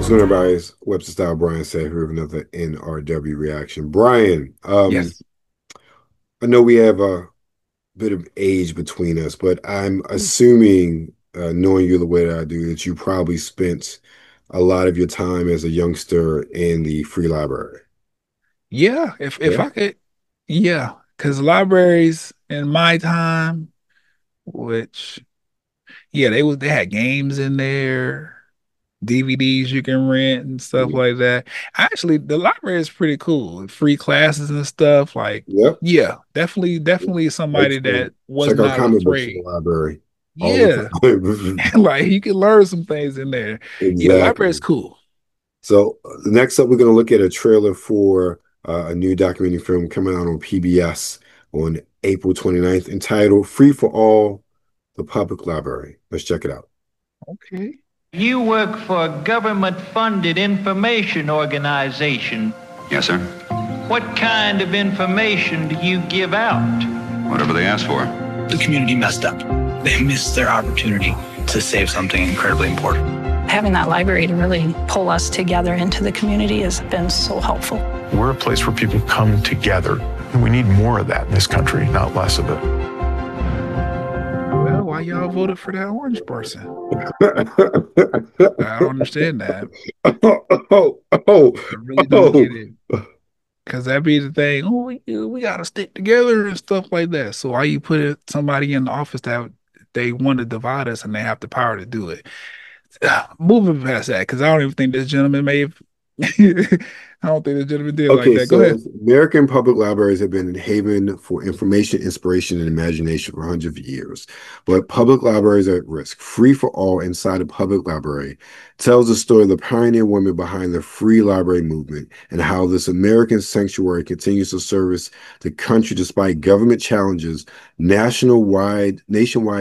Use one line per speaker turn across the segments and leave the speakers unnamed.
going everybody's Webster Style? Brian said, here with another NRW reaction. Brian,
Yes.
I know we have a bit of age between us, but I'm assuming, knowing you the way that I do, that you probably spent a lot of your time as a youngster in the free library.
Yeah, if
Yeah.
I could, yeah, because libraries in my time, which yeah, they had games in there, DVDs you can rent and stuff
Mhm.
like that. Actually, the library is pretty cool. Free classes and stuff. Like,
Yep.
yeah, definitely
Like
somebody that was
check out
not
comic books in the
afraid.
library all the
Yeah,
time.
like you can learn some things in there. Yeah, the library is
Exactly.
cool.
So next up, we're going to look at a trailer for a new documentary film coming out on PBS on April 29th, entitled "Free for All: The Public Library." Let's check it out.
Okay.
You work for a government-funded information organization.
Yes, sir.
What kind of information do you give out?
Whatever they ask for.
The community messed up. They missed their opportunity to save something incredibly important.
Having that library to really pull us together into the community has been so helpful.
We're a place where people come together, and we need more of that in this country, not less of it.
Well, why y'all voted for that orange person? I don't understand that.
Oh, oh,
I really don't
oh.
get it. Because that'd be the thing. Oh, we gotta stick together and stuff like that. So why you put somebody in the office that they want to divide us and they have the power to do it? Moving past that, because I don't even think this gentleman may have. I don't think this gentleman did like
Okay,
that. Go
so
ahead.
American public libraries have been a haven for information, inspiration, and imagination for hundreds of years. But public libraries are at risk. Free for All Inside a Public Library tells the story of the pioneer woman behind the free library movement and how this American sanctuary continues to service the country despite government challenges, nationwide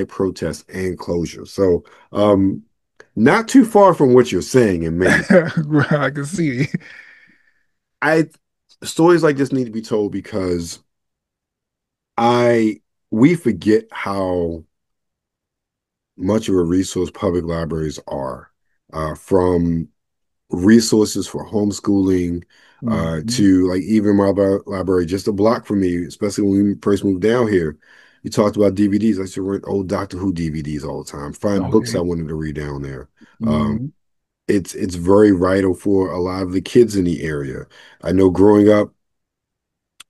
protests, and closure. So, not too far from what you're saying in many.
I can see.
I Stories like this need to be told because I we forget how much of a resource public libraries are, from resources for homeschooling,
Mhm.
to like even my library just a block from me, especially when we first moved down here. You talked about DVDs. I used to rent old Doctor Who DVDs all the time, find books I
Okay.
wanted to read down there. Um,
Mhm.
it's very vital for a lot of the kids in the area. I know growing up,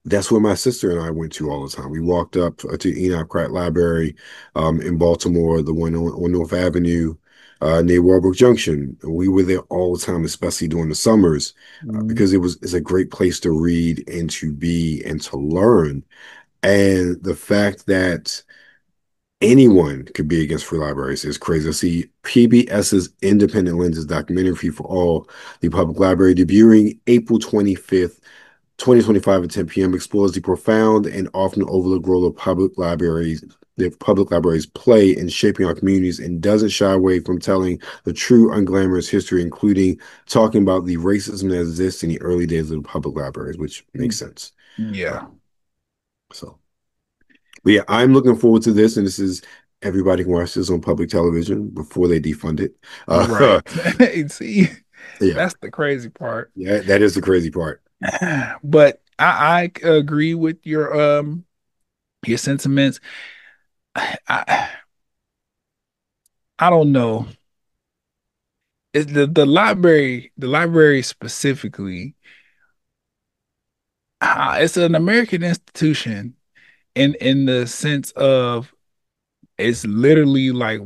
that's where my sister and I went to all the time. We walked up to Enoch Pratt Library, in Baltimore, the one on North Avenue, near Walbrook Junction. We were there all the time, especially during the summers,
Mhm.
because it's a great place to read and to be and to learn. And the fact that anyone could be against free libraries is crazy. I see PBS's Independent Lenses documentary for all the public library debuting April 25th. 2025 at 10 p.m. explores the profound and often overlooked role of public libraries play in shaping our communities, and doesn't shy away from telling the true unglamorous history, including talking about the racism that exists in the early days of the public libraries, which makes sense. Uh,
Yeah.
so, but yeah, I'm looking forward to this, and this is everybody can watch this on public television before they defund it.
Right. See,
Yeah,
that's the crazy part.
yeah, that is the crazy part.
But I agree with your sentiments. I I don't know. It's the library specifically, it's an American institution in the sense of it's literally a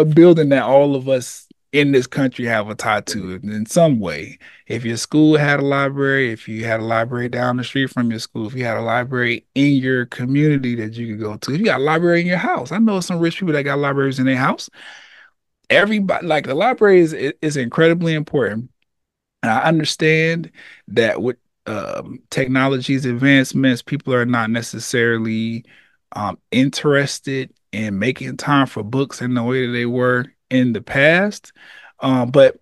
building that all of us in this country have a tie to in some way. If your school had a library, if you had a library down the street from your school, if you had a library in your community that you could go to, if you got a library in your house. I know some rich people that got libraries in their house. Everybody, like, the library is incredibly important. And I understand that with technology's advancements, people are not necessarily interested in making time for books in the way that they were in the past. But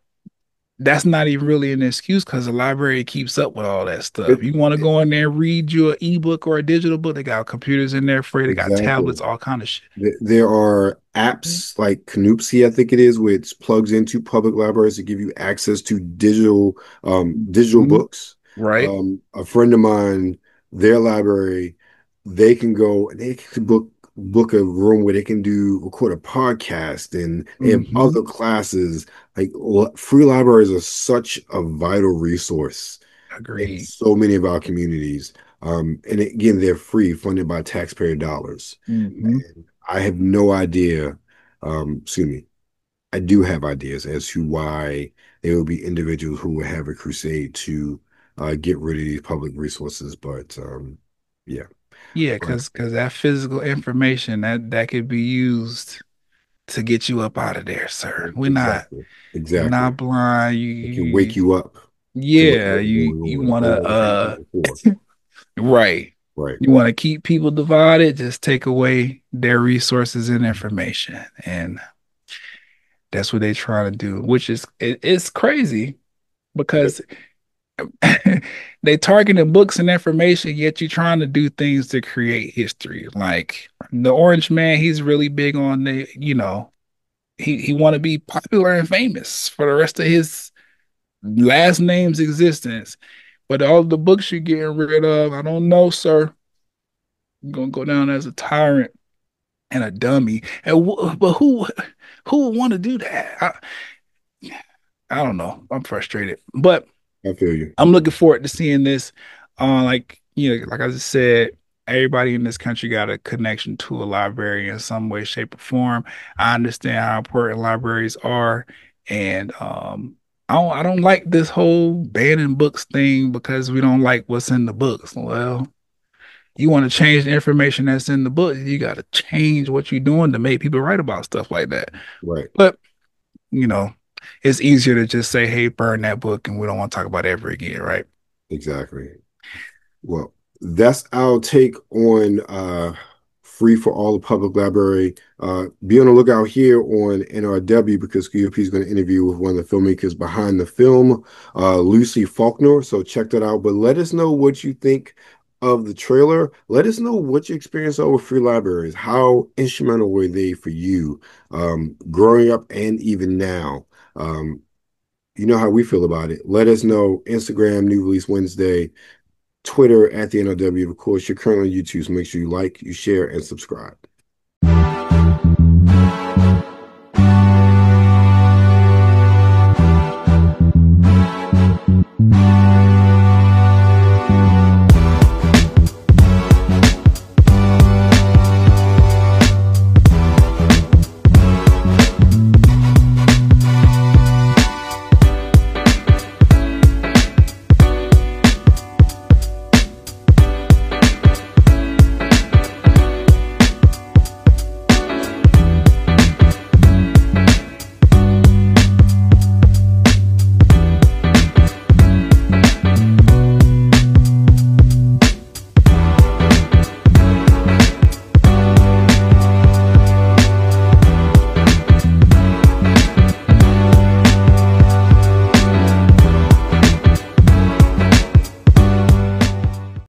that's not even really an excuse because the library keeps up with all that
It,
stuff. You want to go in there and read your ebook or a digital book, they got computers in there for you. They got
exactly.
tablets, all kind of shit.
There are apps like Canupsi, I think it is, which plugs into public libraries to give you access to digital
Mhm.
books.
Right.
A friend of mine, their library, they can go, they can book a room where they can record a podcast, and they have
Hmm.
other classes. Like free libraries are such a vital resource in
Agreed.
so many of our communities. And again, they're free, funded by taxpayer dollars.
Hmm.
I have no idea. Excuse me. I do have ideas as to why there will be individuals who will have a crusade to get rid of these public resources. But yeah,
Yeah,
but
because that physical information that could be used to get you up out of there, sir.
exactly,
You're
exactly.
not blind.
It can wake you up to what
Yeah,
was going
you
on
wanna
or the night before.
right.
Right,
You want to keep people divided, just take away their resources and information. And that's what they try to do, which is it's crazy because they targeting books and information, yet you're trying to do things to create history. Like the Orange Man, he's really big on he want to be popular and famous for the rest of his last name's existence. But all the books you're getting rid of, I don't know, sir. You're gonna go down as a tyrant and a dummy. But who would want to do that? I don't know. I'm frustrated, but
I feel you.
I'm looking forward to seeing this. Like like I just said, everybody in this country got a connection to a library in some way, shape, or form. I understand how important libraries are, and I don't like this whole banning books thing because we don't like what's in the books. Well, you want to change the information that's in the book, you got to change what you're doing to make people write about stuff like that.
Right,
But you know, it's easier to just say, "Hey, burn that book," and we don't want to talk about it ever again, right?
exactly. Well, that's our take on free for all the public library. Be on the lookout here on NRW because QFP is going to interview with one of the filmmakers behind the film, Lucy Faulkner. So check that out. But let us know what you think of the trailer. Let us know what your experience are with free libraries. How instrumental were they for you growing up and even now? You know how we feel about it. Let us know. Instagram, New Release Wednesday. Twitter at the NRW. Of course, you're currently on YouTube, so make sure you like, you share, and subscribe.